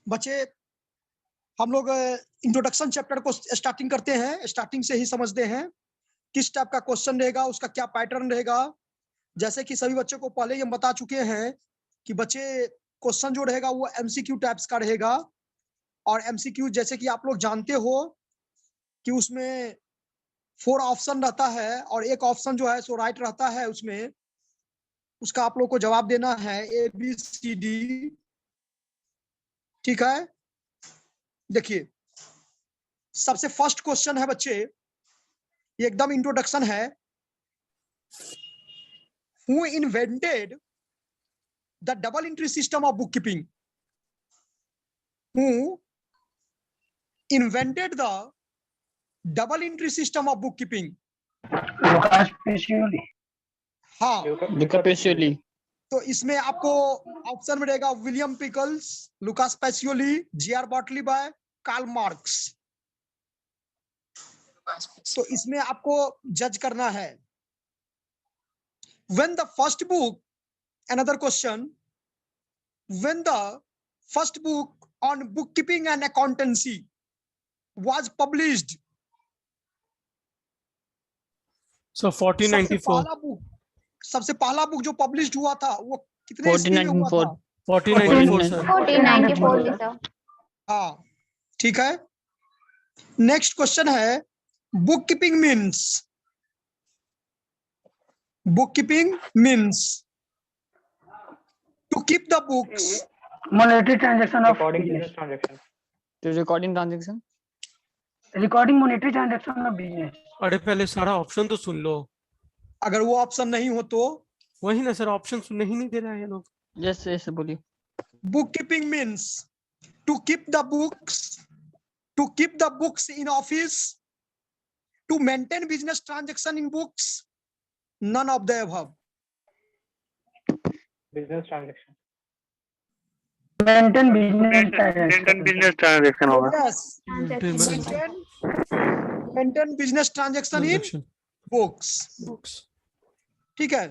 बच्चे हम लोग इंट्रोडक्शन चैप्टर को स्टार्टिंग करते हैं, स्टार्टिंग से ही समझते हैं किस टाइप का क्वेश्चन रहेगा, उसका क्या पैटर्न रहेगा। जैसे कि सभी बच्चों को पहले ही हम बता चुके हैं कि बच्चे क्वेश्चन जो रहेगा वो एमसीक्यू टाइप्स का रहेगा। और एमसीक्यू जैसे कि आप लोग जानते हो कि उसमें 4 ऑप्शन रहता है और एक ऑप्शन जो है सो राइट रहता है। उसमें उसका आप लोग को जवाब देना है ABCD। ठीक है, देखिए सबसे फर्स्ट क्वेश्चन है बच्चे, ये एकदम इंट्रोडक्शन है। Who invented the double entry system of bookkeeping? Who invented the double entry system of bookkeeping? Lucas Pacioli. हाँ, लुका पेसियोली। तो इसमें आपको ऑप्शन में रहेगा William Pickles, Lucas Pacioli, J.R. Batliboi by Karl Marx. तो इसमें आपको जज करना है। When the first book, another question, when the first book on bookkeeping and accountancy was published? So 1494. सबसे पहला बुक जो पब्लिश हुआ था वो कितने ईस्वी में हुआ था? 1494 सर। 1494 सर। हाँ, ठीक है। नेक्स्ट क्वेश्चन है, bookkeeping means to keep the books, monetary transaction of recording transaction, recording monetary transaction of business. अरे पहले सारा ऑप्शन तो सुन लो। अगर वो ऑप्शन नहीं हो तो वही ना सर, ऑप्शन सुनने ही नहीं दे रहा है ये लोग। जैसे ऐसे बोलिए। Bookkeeping means to keep the books in office, to maintain business transaction in books, none of the above. Business transaction, maintain business transaction होगा। Yes, maintain business transaction in books. ठीक है,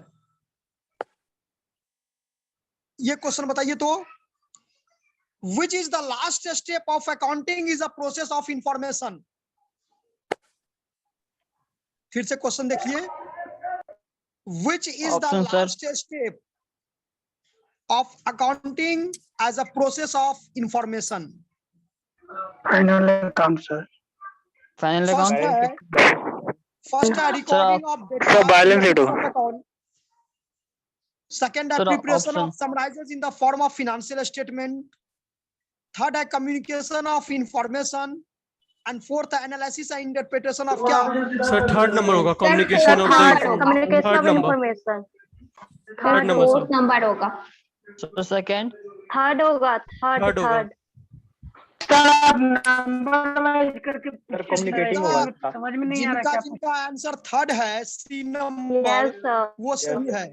ये क्वेश्चन बताइए तो, which is the last step of accounting is a process of information. फिर से question देखिए, which is the Option, sir. Last step of accounting as a process of information. Final account sir. Final account. First है recording of sir, balance sheet data account. Second, Sir, preparation option. of summarizes in the form of financial statement. Third, communication of information. And fourth, analysis and interpretation of क्या? Sir third number होगा, communication of the communication of third number. Information. Third number, sir. Fourth number होगा। So second. Third होगा, Third होगा। Third. Sir number wise करके sir communicating होगा इसका। समझ में नहीं आ रहा क्या। जिनका आंसर थर्ड है, C नंबर, यस सर। वो सही है।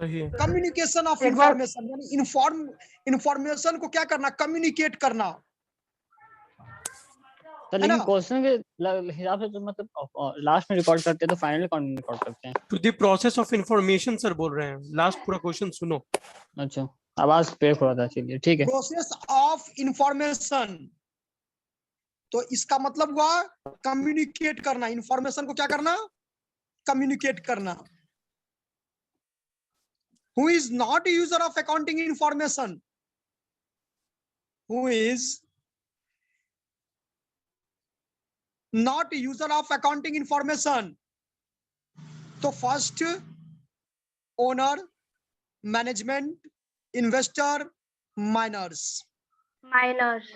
सही है। कम्युनिकेशन ऑफ एक बार- इंफॉर्मेशन यानी इंफॉर्मेशन को क्या करना, कम्युनिकेट करना। तो है ना? लेकिन क्वेश्चन के हिसाब से तो मतलब लास्ट में रिकॉर्ड करते हैं तो फाइनल अकाउंट में रिकॉर्ड करते हैं। To the process of information sir बोल रहे हैं। लास्ट पूरा क्वेश्चन सुनो। अच्छा, आवाज ब्रेक हो रहा था, चलिए ठीक है। प्रोसेस ऑफ इंफॉर्मेशन, तो इसका मतलब हुआ कम्युनिकेट करना। इंफॉर्मेशन को क्या करना, कम्युनिकेट करना। Who is not a user of accounting information? Who is not a user of accounting information? तो first, owner, management, investor, miners. Miners.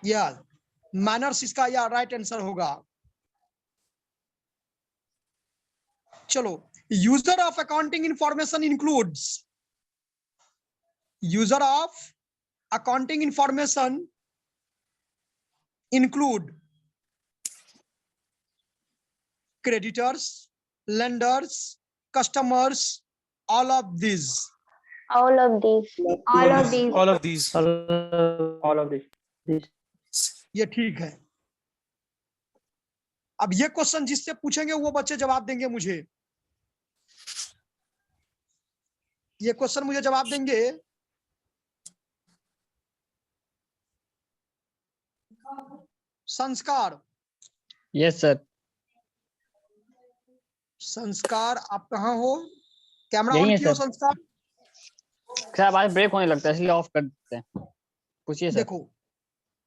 या माइनर्स इसका या राइट आंसर होगा। चलो, user of accounting information includes, user of accounting information include creditors, lenders, customers, all of these. All of these. All of these. All of this. ये ठीक है। अब ये क्वेश्चन जिससे पूछेंगे वो बच्चे जवाब देंगे मुझे। ये क्वेश्चन मुझे जवाब देंगे। संस्कार, यस सर। संस्कार आप कहाँ हो? कैमरा यही ऑन है किया सर। संस्कार। सर आवाज ब्रेक होने लगता है इसलिए ऑफ कर देते हैं। पूछिए सर। देखो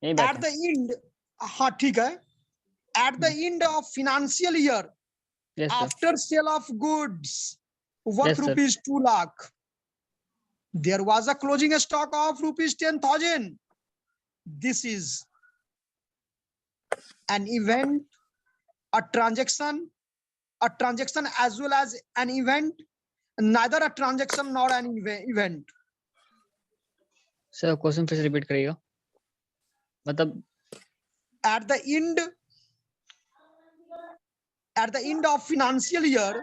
यही एट बैठे द एंड, हाँ ठीक है, at the end of financial year yes sir. after sale of goods worth Yes, sir. rupees 2 lakh, there was a closing stock of rupees 10,000. This is an event, a transaction as well as an event, neither a transaction nor an event. Sir question फिर से repeat करिएगा। मतलब At the end of financial year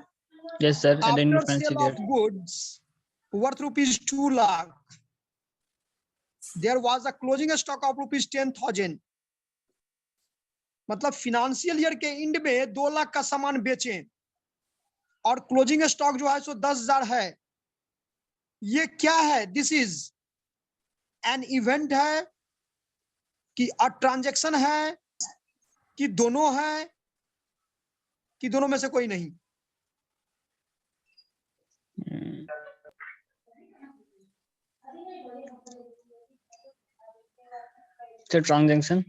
yes sir, at the end after of financial sale of year. goods worth rupees 2 lakh, there was a closing stock of rupees 10,000. मतलब financial year के and में 2 लाख का सामान बेचें और closing stock जो है सो 10,000 है। ये क्या है? दिस इज एन इवेंट है कि अ ट्रांजैक्शन है कि दोनों है कि दोनों में से कोई नहीं? Sir transaction.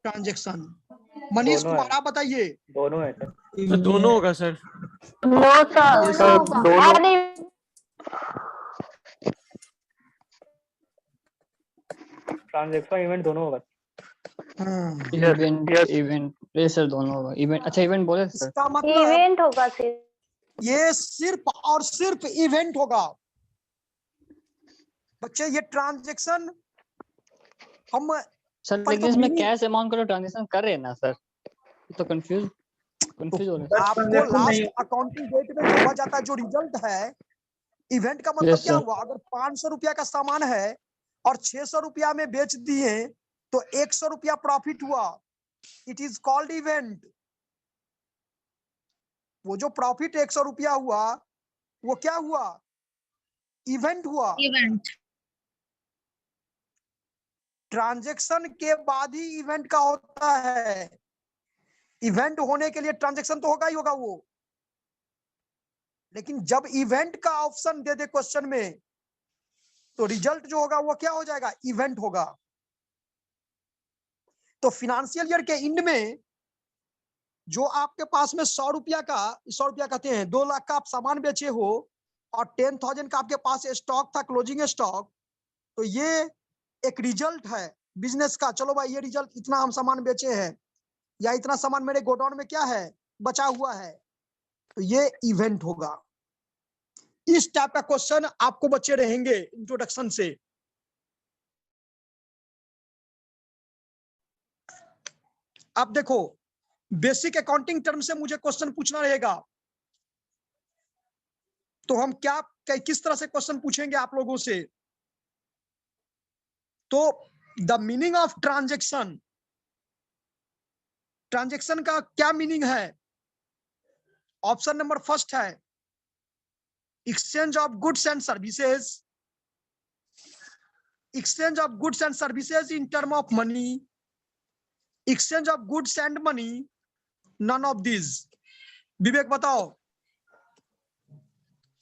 ट्रांजैक्शन। मनीष दोनों कुमार है। आप बताइए। दोनों है सर। तो दोनों होगा सर। No, sir. सर दोनों And ट्रांजैक्शन इवेंट दोनों होगा। हाँ, event yes. Event yes sir, दोनों होगा। इवेंट, अच्छा इवेंट बोले सर। इसका मतलब event होगा सिर्फ। ये सिर्फ और सिर्फ इवेंट होगा बच्चे। ये ट्रांजैक्शन हम सर पर लेकिन तो इसमें meaning- कैश अमाउंट का तो ट्रांजैक्शन कर रहे हैं ना सर, तो कंफ्यूज हो रहे हैं। आपको लास्ट अकाउंटिंग डेट में जो हुआ जाता है, जो रिजल्ट है, इवेंट का मतलब Yes, क्या sir. हुआ? अगर 500 रुपया का सामान है और 600 रुपया में बेच दिए तो 100 रुपया प्रॉफिट हुआ। It is called event. वो जो प्रॉफिट 100 रुपया हुआ वो क्या हुआ? इवेंट हुआ। इवेंट। ट्रांजैक्शन के बाद ही इवेंट का होता है। इवेंट होने के लिए ट्रांजैक्शन तो होगा ही होगा वो, लेकिन जब इवेंट का ऑप्शन दे दे क्वेश्चन में तो रिजल्ट जो होगा वो क्या हो जाएगा? इवेंट होगा। तो फिनेंशियल ईयर के एंड में जो आपके पास में 100 रुपया कहते हैं 2 लाख का आप सामान बेचे हो और 10,000 का आपके पास स्टॉक था, क्लोजिंग स्टॉक, तो ये एक रिजल्ट है बिजनेस का। चलो भाई ये रिजल्ट, इतना हम सामान बेचे हैं या इतना सामान मेरे गोडाउन में क्या है, बचा हुआ है, तो ये इवेंट होगा। इस टाइप का क्वेश्चन आपको बच्चे रहेंगे इंट्रोडक्शन से। अब देखो बेसिक अकाउंटिंग टर्म से मुझे क्वेश्चन पूछना रहेगा, तो हम किस तरह से क्वेश्चन पूछेंगे आप लोगों से? तो the meaning of transaction, transaction का क्या मीनिंग है? ऑप्शन नंबर फर्स्ट है exchange of goods and services, exchange of goods and services in term of money, exchange of goods and money, none of these. विवेक बताओ।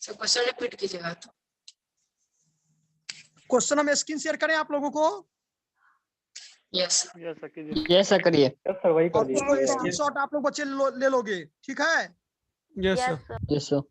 Sir question repeat कीजिएगा। तो question हम screen share करें आप लोगों को? Yes yes sir कीजिए। Yes sir करिए। यस सर वही कर और दीजिए। उसको स्क्रीनशॉट आप लोग बच्चे ले लोगे, ठीक है? Yes Yes, sir. sir. Yes sir.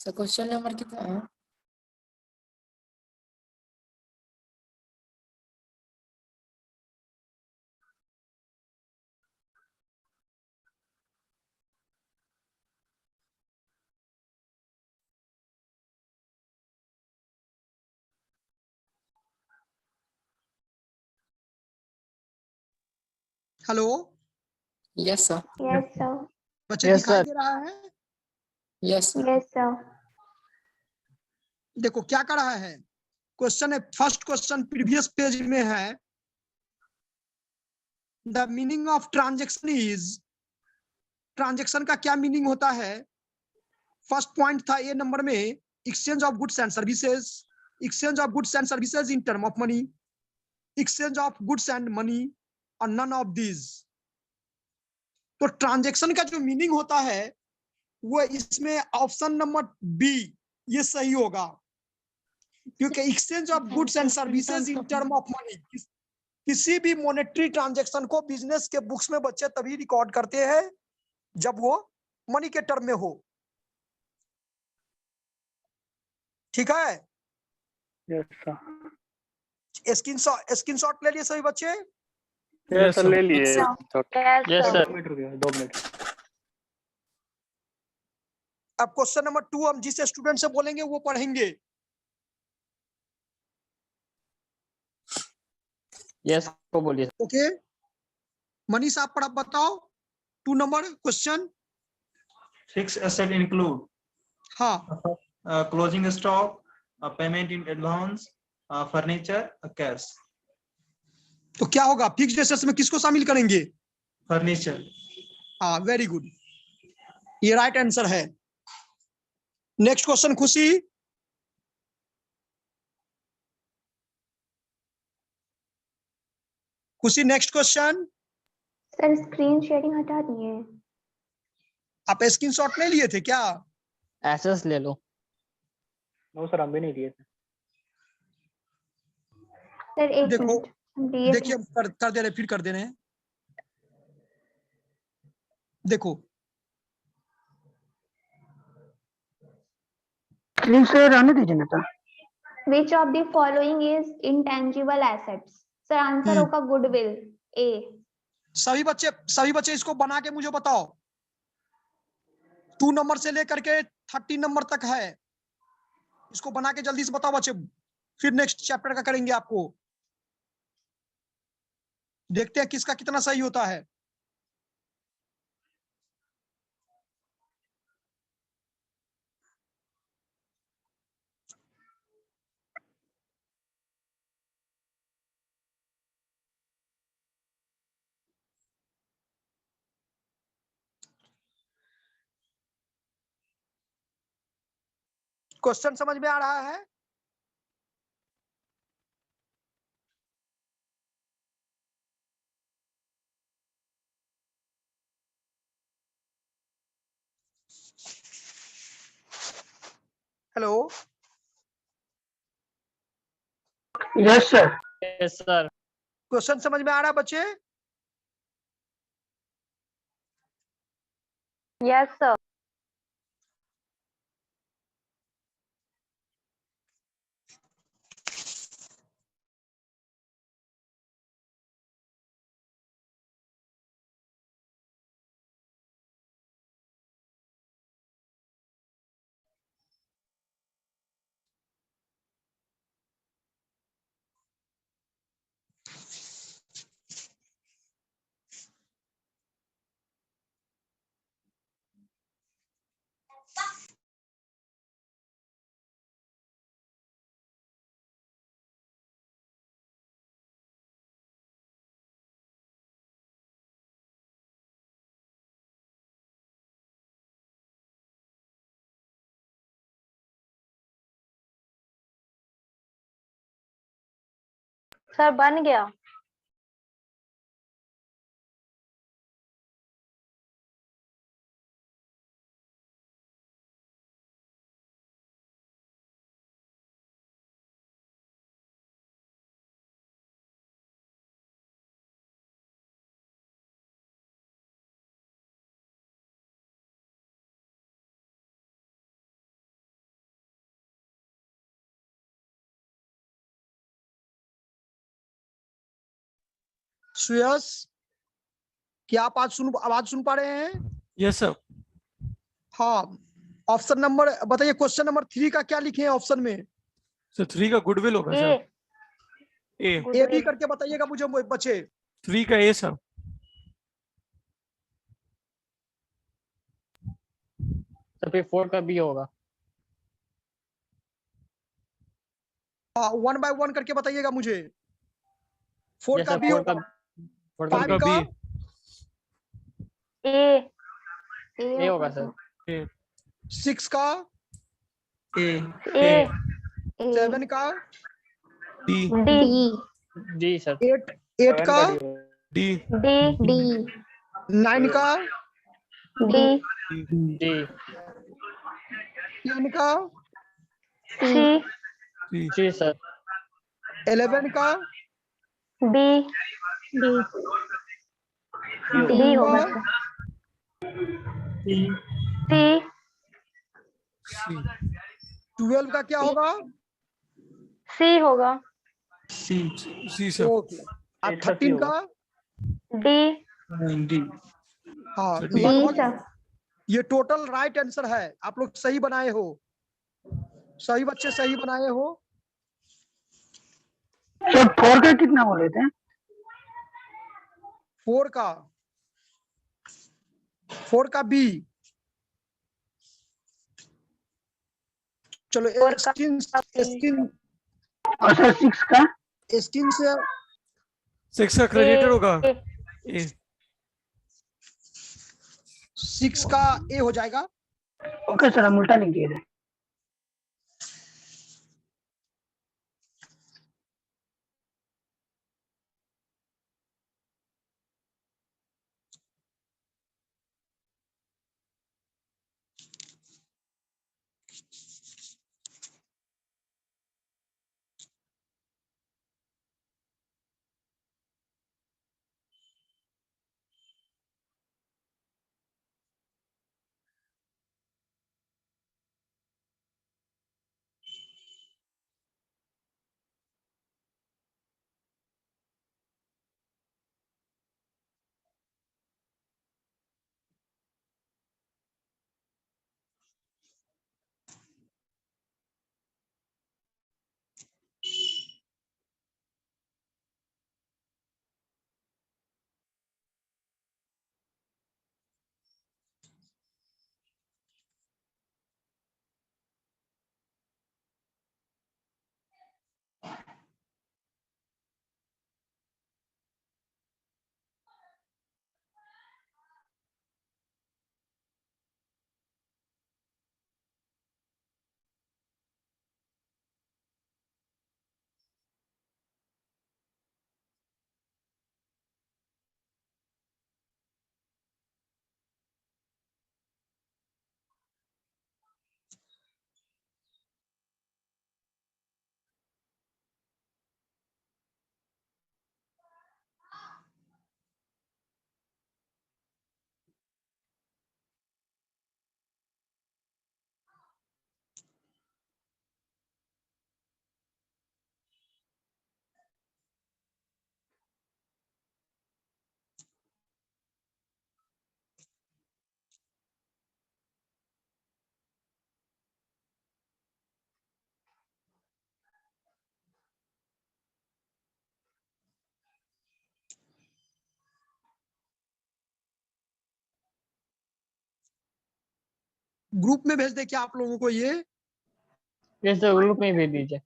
Sir question number कितना है? Hello yes sir. Yes, sir. बच्चे, Yes, दिखाई sir. दे रहा है? Yes sir. Yes, sir. देखो क्या कर रहा है, क्वेश्चन है, फर्स्ट क्वेश्चन प्रीवियस पेज में है, the meaning of transaction is, transaction का क्या मीनिंग होता है? फर्स्ट पॉइंट था ए नंबर में, exchange of goods and services, exchange of goods and services in term of money, exchange of goods and money, और none of these. तो transaction का जो मीनिंग होता है वो इसमें ऑप्शन नंबर बी ये सही होगा, क्योंकि exchange of goods and services in term of money, किसी भी मॉनेटरी ट्रांजैक्शन को बिजनेस के बुक्स में बच्चे तभी रिकॉर्ड करते हैं जब वो मनी के टर्म में हो। ठीक है, यस सर। स्क्रीनशॉट ले लिए सभी बच्चे? यस सर, ले लिए। Yes, Yes, sir. sir. 2 minute रुकिए, 2 मिनट। अब क्वेश्चन नंबर 2 हम जिस स्टूडेंट से बोलेंगे वो पढ़ेंगे। Yes को बोलिए। ओके, मनीष आप पढ़ा बताओ 2 number question. Fixed asset include हाँ, closing stock, payment in advance, furniture, cash. तो क्या होगा, फिक्स्ड एसेट्स में किसको शामिल करेंगे? Furniture. हाँ, वेरी गुड, ये राइट आंसर है। नेक्स्ट क्वेश्चन खुशी। खुशी next question. Sir screen sharing हटा दिए। आप स्क्रीनशॉट नहीं लिए थे क्या? एसेस ले लो। नो सर, हम भी नहीं दिए थे। सर एक देखो, मिनट, हम दिए देखिए थे। हम कर दे रहे, फिर कर दे रहे हैं। देखो स्क्रीन से रहने दीजिए ना sir. Which of the following is intangible assets? Sir answer होगा गुडविल, ए। सभी बच्चे इसको बना के मुझे बताओ, 2 नंबर से लेकर के 30 नंबर तक है, इसको बना के जल्दी से बताओ बच्चे, फिर नेक्स्ट चैप्टर का करेंगे। आपको देखते हैं किसका कितना सही होता है। क्वेश्चन समझ में आ रहा है? Hello, yes sir. Yes sir. Question समझ में आ रहा है बच्चे? Yes sir. सर बन गया। सुयश, क्या आप आवाज सुन पा रहे हैं? Yes sir. हाँ, ऑप्शन नंबर बताइए, क्वेश्चन नंबर 3 का क्या लिखे हैं ऑप्शन में? सर 3 का गुडविल होगा ए सर। ए। ए बी करके बताइएगा मुझे बच्चे। 3 का ए सर। तो फिर 4 का बी होगा। हाँ, 1 बाय 1 करके बताइएगा मुझे। 4 Yes, का sir, बी 4 का होगा, 4 का 5 का का बी। ए ए होगा सर। 6 का, A, ए 7 का, डी। D D sir. 8 का, डी। डी 9 का, डी डी 10 का, सी सी। सी सर। 11 का, डी डी डी होगा का, सी सी। 12 का क्या होगा? सी होगा C, सी सर। ओके, और 13 का? D D. हाँ, डी डी लगभग सर। ये टोटल राइट आंसर है। आप लोग सही बनाए हो, सही बच्चे सही बनाए हो। सर 4 का कितना बोले थे? 4 का, 4 का बी। चलो 4 का स्क्रीन स्क्रीन और सर 6 का? स्क्रीन से 6 का क्रेडिटर होगा। ए। 6 का ए हो जाएगा। ओके सर, हम उल्टा लिख दिए थे। ग्रुप में भेज दे क्या आप लोगों को ये? यस सर, ग्रुप में ही भेज दीजिए।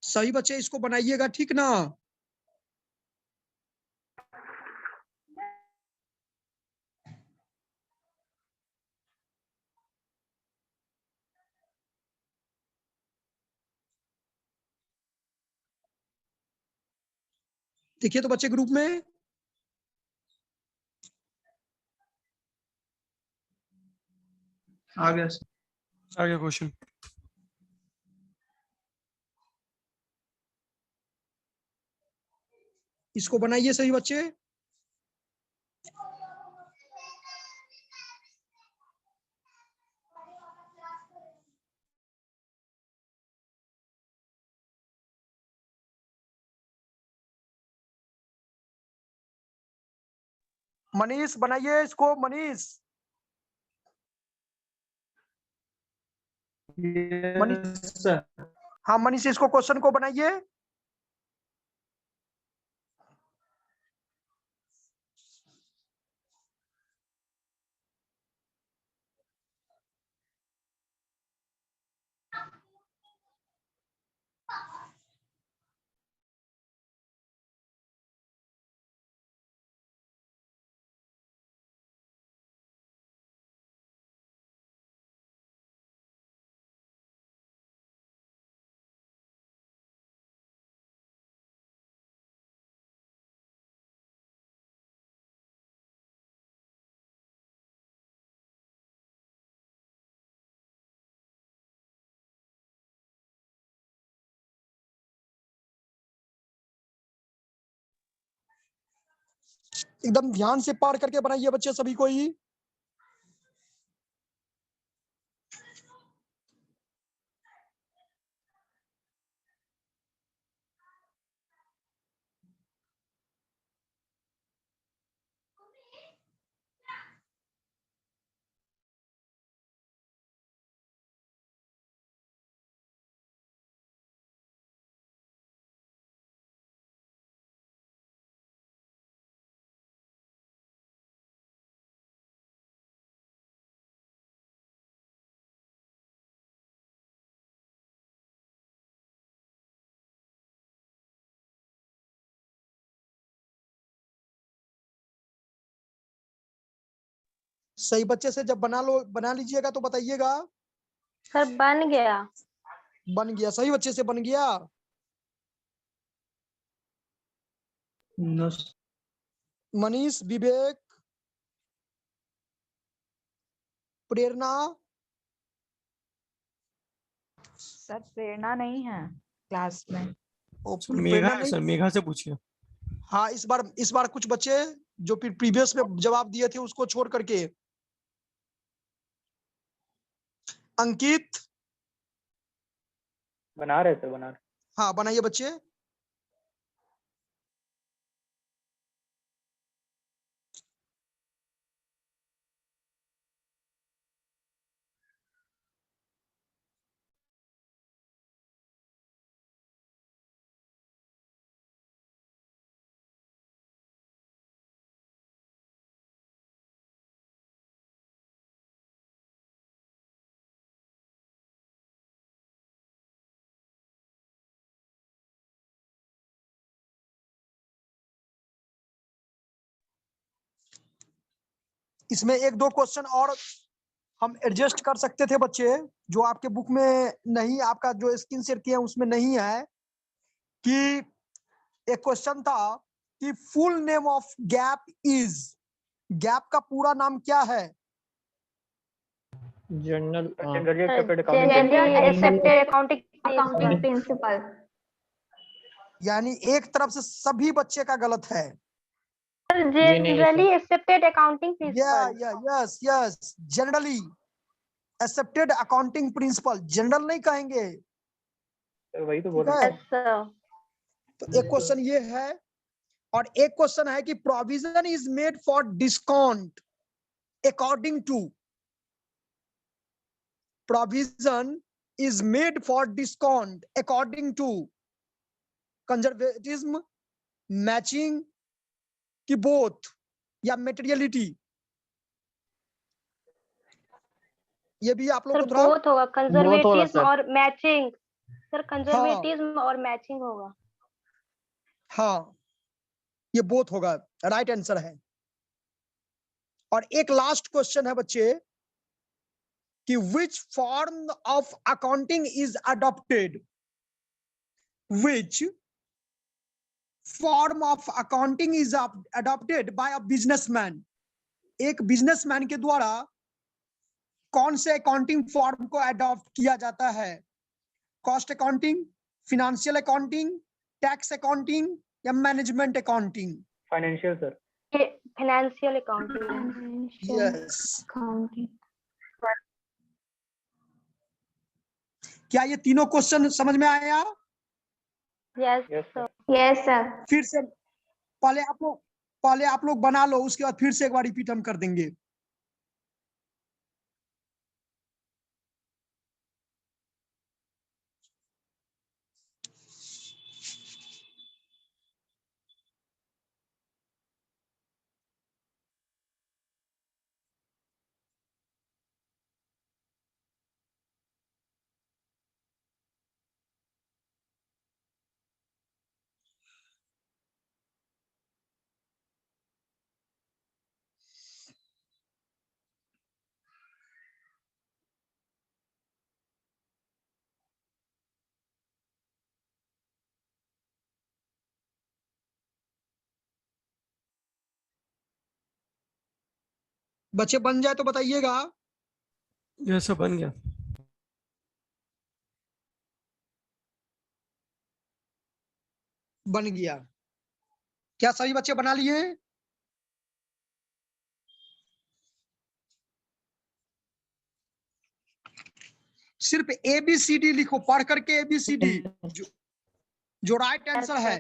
सही बच्चे इसको बनाइएगा, ठीक ना? देखिए तो बच्चे ग्रुप में आ गया आ गया क्वेश्चन। इसको बनाइए सभी बच्चे। मनीष बनाइए इसको, मनीष। Yes sir. हाँ मनीष, इसको क्वेश्चन को बनाइए। एकदम ध्यान से पढ़ करके बनाइए बच्चे सभी को ही। सही बच्चे से जब बना लीजिएगा तो बताइएगा। सर बन गया। बन गया, सही बच्चे से बन गया। नो मनीष, विवेक, प्रेरणा। सर प्रेरणा नहीं है क्लास में। सर मेघा है, सर मेघा से पूछिए। हाँ इस बार कुछ बच्चे जो प्रीवियस में जवाब दिए थे उसको छोड़ करके। अंकित। बना रहे थे, बना रहे। हाँ बनाइए बच्चे। इसमें एक दो क्वेश्चन और हम एडजस्ट कर सकते थे बच्चे, जो आपके बुक में नहीं, आपका जो स्क्रीन शेयर किया उसमें नहीं है। कि एक क्वेश्चन था कि full name of gap is, gap का पूरा नाम क्या है? General generally accepted accounting generally accepted accounting principle. यानी एक तरफ से सभी बच्चे का गलत है। Generally accepted accounting principle. Yes yes, generally accepted accounting principle, general नहीं कहेंगे। वही तो बोल ठीक रहा है? हूँ। Yes sir. तो एक क्वेश्चन ये है, और एक क्वेश्चन है कि provision is made for discount according to, provision is made for discount according to conservatism, matching की बोथ, या मेटेरियलिटी। ये भी आप लोग सर को थोड़ा बोथ होगा, कंजर्वेटिज्म सर। और मैचिंग। सर कंजर्वेटिज्म और मैचिंग होगा। हाँ ये बोथ होगा, राइट आंसर है। और एक लास्ट क्वेश्चन है बच्चे कि which form of accounting is adopted, which form of accounting is adopted by a businessman? एक बिजनेसमैन के द्वारा कौन से अकाउंटिंग फॉर्म को अडॉप्ट किया जाता है? Cost accounting, financial accounting, tax accounting या management accounting? Financial sir. Financial accounting. Yes. accounting. क्या ये तीनों क्वेश्चन समझ में आया? Yes yes sir. Yes, sir. फिर से पहले आप लोग बना लो, उसके बाद फिर से एक बार रिपीट हम कर देंगे। बच्चे बन जाए तो बताइएगा। ये सब बन गया। बन गया। क्या सभी बच्चे बना लिए? सिर्फ ABCD लिखो, पढ़ करके ABCD जो राइट आंसर है।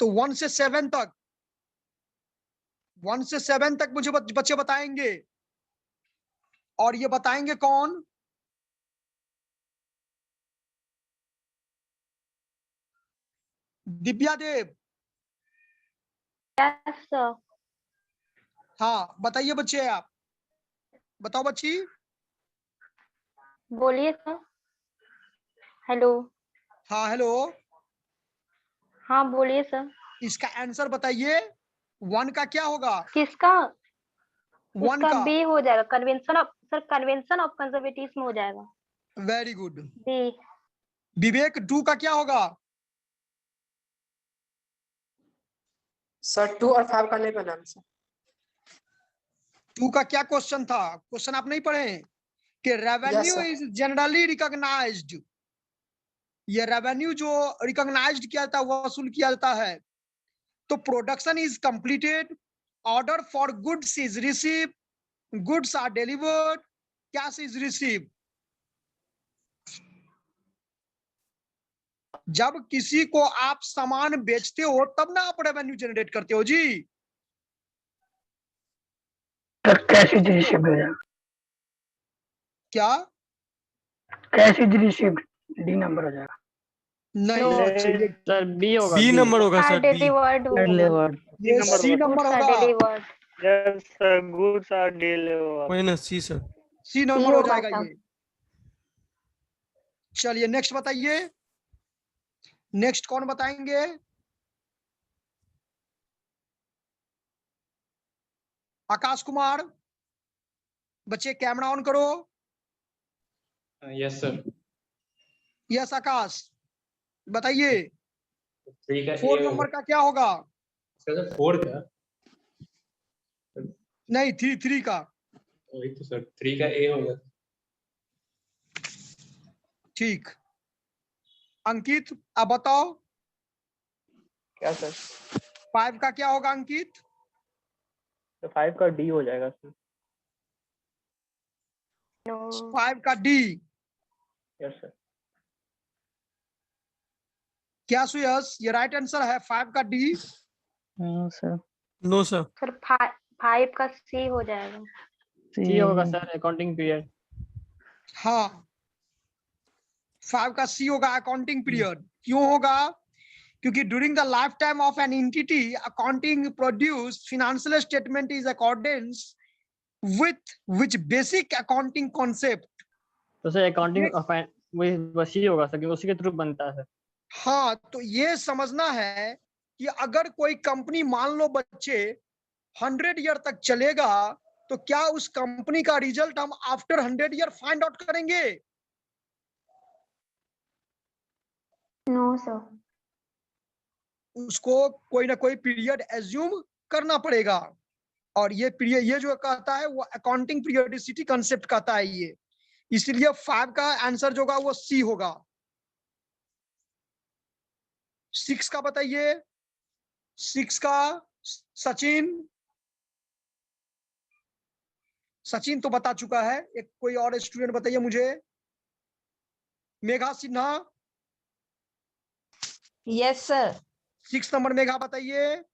तो 1 से 7 तक, 1 से 7 तक मुझे बच्चे बताएंगे। और ये बताएंगे कौन? दिव्या देव। Yes sir. हाँ बताइए बच्चे, आप बताओ बच्ची। बोलिए सर। हेलो। हाँ हेलो। हाँ बोलिए सर। इसका आंसर बताइए। 1 का क्या होगा? किसका? 1 इसका का बी हो जाएगा। कन्वेंशन ऑफ कंजर्वेटिव्स हो जाएगा। Very good. बी। विवेक 2 का क्या होगा? सर 2 और 5 का नहीं बना आंसर। 2 का क्या क्वेश्चन था? क्वेश्चन आप नहीं पढ़े कि revenue sir. Is generally recognized. ये रेवेन्यू जो रिकॉग्नाइज्ड किया जाता है, वसूल किया जाता है। तो production is completed, order for goods is receive, goods are delivered, cash is receive. जब किसी को आप सामान बेचते हो तब ना आप रेवेन्यू जनरेट करते हो जी। सर कैश इज रिसीव्ड हो जाएगा। क्या? Cash is received D number हो जाएगा। नहीं बच्चे, सर बी होगा। बी नंबर होगा सर। बी डिलीवर्ड ये C नंबर होगा। Delivered. Yes sir, goods are delivered. वही ना, सी सर। C नंबर हो होगा जाएगा सर। ये। चलिए नेक्स्ट बताइए। नेक्स्ट कौन बताएंगे? आकाश कुमार। बच्चे कैमरा ऑन करो। Yes sir. यस आकाश बताइए। 3 का 4 नंबर का क्या होगा? सर 4 का नहीं 3 का। वही तो सर, 3 का ए होगा। ठीक। अंकित आप बताओ। क्या सर? 5 का क्या होगा अंकित? तो 5 का डी हो जाएगा सर। 5 का डी। Yes sir. क्या सुयस ये राइट आंसर है 5 का D? Sir no sir. Sir 5 का सी हो जाएगा। सी होगा सर, अकाउंटिंग पीरियड। हाँ 5 का सी होगा, अकाउंटिंग पीरियड। क्यों होगा? क्योंकि during the life time of an entity accounting produce financial statement is accordance with which basic accounting concept. तो सर अकाउंटिंग वही बस ही होगा सर, क्योंकि उसी के थ्रू बनता है। हाँ तो ये समझना है कि अगर कोई कंपनी मान लो बच्चे 100 ईयर तक चलेगा तो क्या उस कंपनी का रिजल्ट हम आफ्टर 100 ईयर फाइंड आउट करेंगे? No sir. उसको कोई ना कोई पीरियड एज्यूम करना पड़ेगा, और ये पीरियड, ये जो कहता है वो अकाउंटिंग पीरियोडिसिटी कंसेप्ट कहता है ये, इसलिए 5 का आंसर जो होगा वो सी होगा। 6 का बताइए, 6 का सचिन, सचिन तो बता चुका है, एक कोई और स्टूडेंट बताइए मुझे। Megha Sinha, yes sir. 6 number Megha बताइए।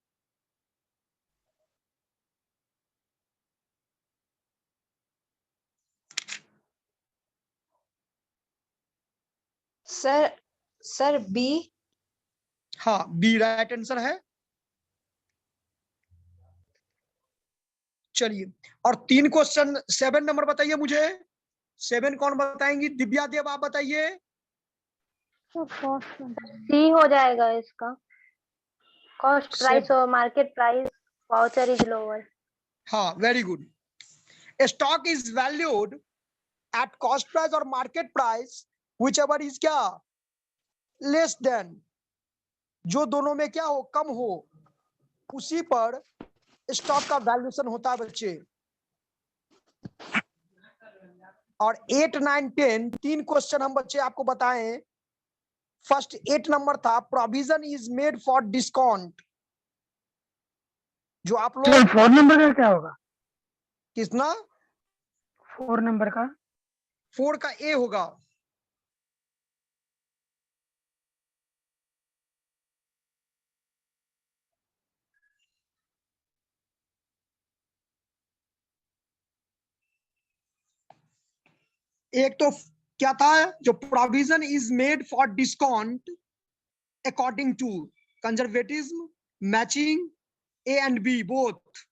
Sir sir B. हाँ, बी राइट आंसर है। चलिए, और 3 क्वेश्चन 7 नंबर बताइए मुझे। 7 कौन बताएंगी? दिव्या देव आप बताइए। सी हो जाएगा इसका। कॉस्ट प्राइस और market price voucher is lower. हाँ, very good. Stock is valued at cost price और मार्केट प्राइस व्हिचएवर इज क्या लेस देन, जो दोनों में क्या हो, कम हो, उसी पर स्टॉक का वैल्यूएशन होता है बच्चे। और 8, 9, 10 3 क्वेश्चन हम बच्चे आपको बताएं। फर्स्ट 8 नंबर था provision is made for discount, जो आप लोग 4 नंबर का क्या होगा? कितना? 4 नंबर का 4 का ए होगा। एक तो क्या था, जो provision is made for discount according to conservatism, matching, A and B both,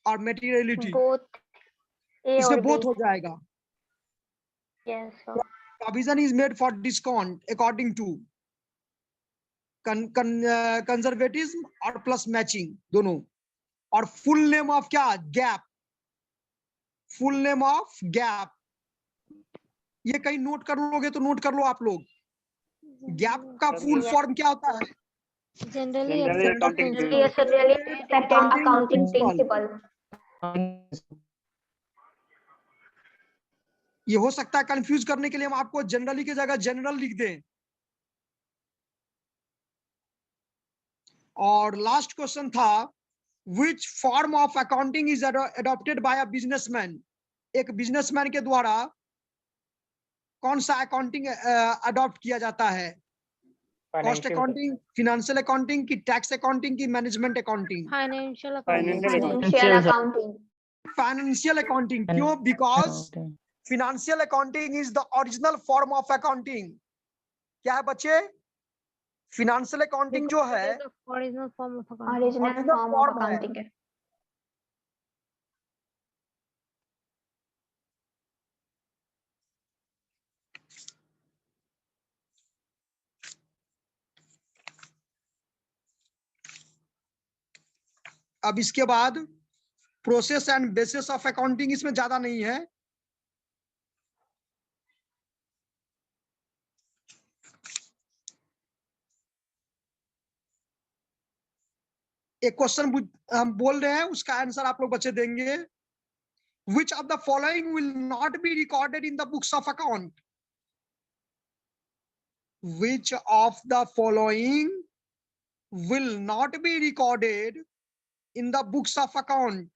और मेटीरियलिटी, बोथ ए इसमें और बोथ बी। हो जाएगा। Yes sir. Provision is made for discount according to conservatism और प्लस मैचिंग दोनों। और फुल नेम ऑफ क्या? Gap. Full name of gap, ये कहीं नोट कर लोगे तो नोट कर लो आप लोग। गैप का फुल फॉर्म क्या होता है? Generally accounting accepted accounting principle. ये हो सकता है कंफ्यूज करने के लिए हम आपको जनरली की जगह जनरल लिख दें। और लास्ट क्वेश्चन था which form of accounting is adopted by a businessman, एक बिजनेसमैन के द्वारा कौन सा अकाउंटिंग अडॉप्ट किया जाता है? कॉस्ट अकाउंटिंग, फाइनेंशियल अकाउंटिंग की टैक्स अकाउंटिंग की management accounting? Financial financial accounting. Financial accounting. क्यों? Because financial accounting is the original form of accounting. क्या है बच्चे? फाइनेंशियल अकाउंटिंग जो है original form of original form of accounting है। अब इसके बाद process and basis of accounting, इसमें ज्यादा नहीं है। एक क्वेश्चन हम बोल रहे हैं, उसका आंसर आप लोग बच्चे देंगे। Which of the following will not be recorded in the books of account? Which of the following will not be recorded in the books of account?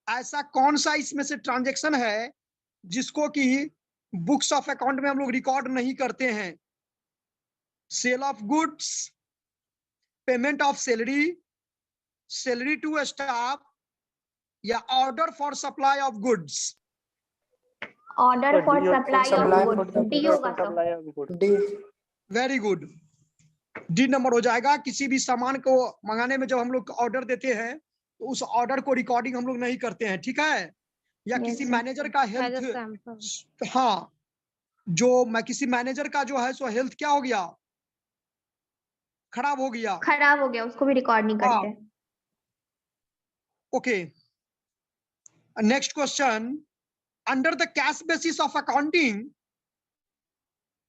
ऐसा कौन सा इसमें से ट्रांजैक्शन है जिसको कि बुक्स ऑफ अकाउंट में हम लोग रिकॉर्ड नहीं करते हैं? Sale of goods, payment of salary, salary to staff, या order for supply of goods? Order for supply of goods, D होगा sir. D. Very good, D number हो जाएगा। किसी भी सामान को मंगाने में जब हम लोग ऑर्डर देते हैं तो उस ऑर्डर को रिकॉर्डिंग हम लोग नहीं करते हैं, ठीक है? या Yes, किसी sir. मैनेजर का हेल्थ, हाँ, जो मैं किसी मैनेजर का जो है सो हेल्थ क्या हो गया, खराब हो गया, खराब हो गया, उसको भी रिकॉर्ड नहीं हाँ। करते। Okay, next question, under the cash basis of accounting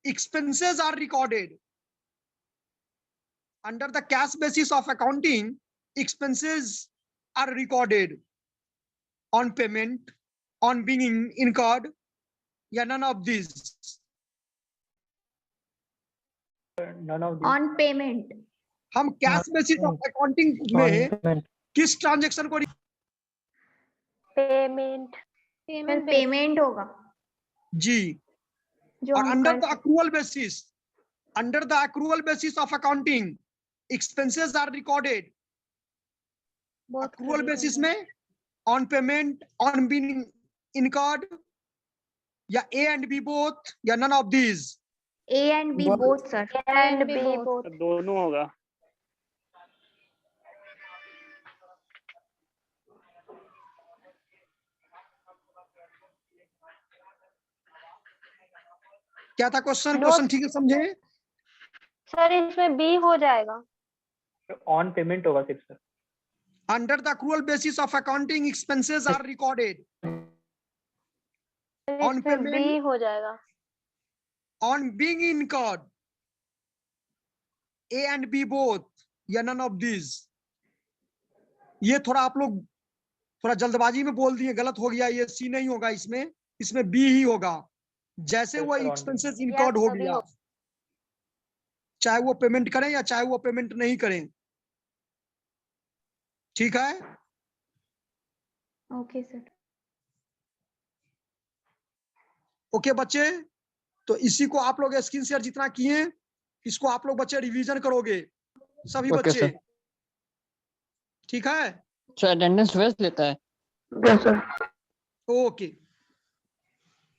expenses are recorded. Under the cash basis of accounting, expenses are recorded on payment, on being incurred, या none of these? None of these. On payment. हम cash basis of accounting में किस transaction को payment payment होगा जी जो और हम under कर the accrual basis, under the accrual basis of accounting expenses are recorded accrual basis में on payment, on being incurred, या ए एंड बी बोथ, या none of these? A and B both sir. And B both दोनों होगा। क्या था question? No. Question ठीक है समझे? सर इसमें बी हो जाएगा। ऑन पेमेंट होगा सिर्फ sir. Under the accrual basis of accounting, expenses are recorded on इसमें payment, बी हो जाएगा। on being incurred, A and B both, या none of these? ये थोड़ा आप लोग थोड़ा जल्दबाजी में बोल दिए, गलत हो गया, ये सी नहीं होगा इसमें, इसमें बी ही होगा। जैसे वो एक्सपेंसेस इनकर्ड हो अभी गया, हो- चाहे वो पेमेंट करें या चाहे वो पेमेंट नहीं करें, ठीक है? Okay sir. ओके बच्चे, तो इसी को आप लोग स्क्रीन शेयर जितना किए, इसको आप लोग बच्चे रिवीजन करोगे सभी Okay, बच्चे, sir. ठीक है? सर अटेंडेंस वेस्ट लेता है? Yes sir. ओके।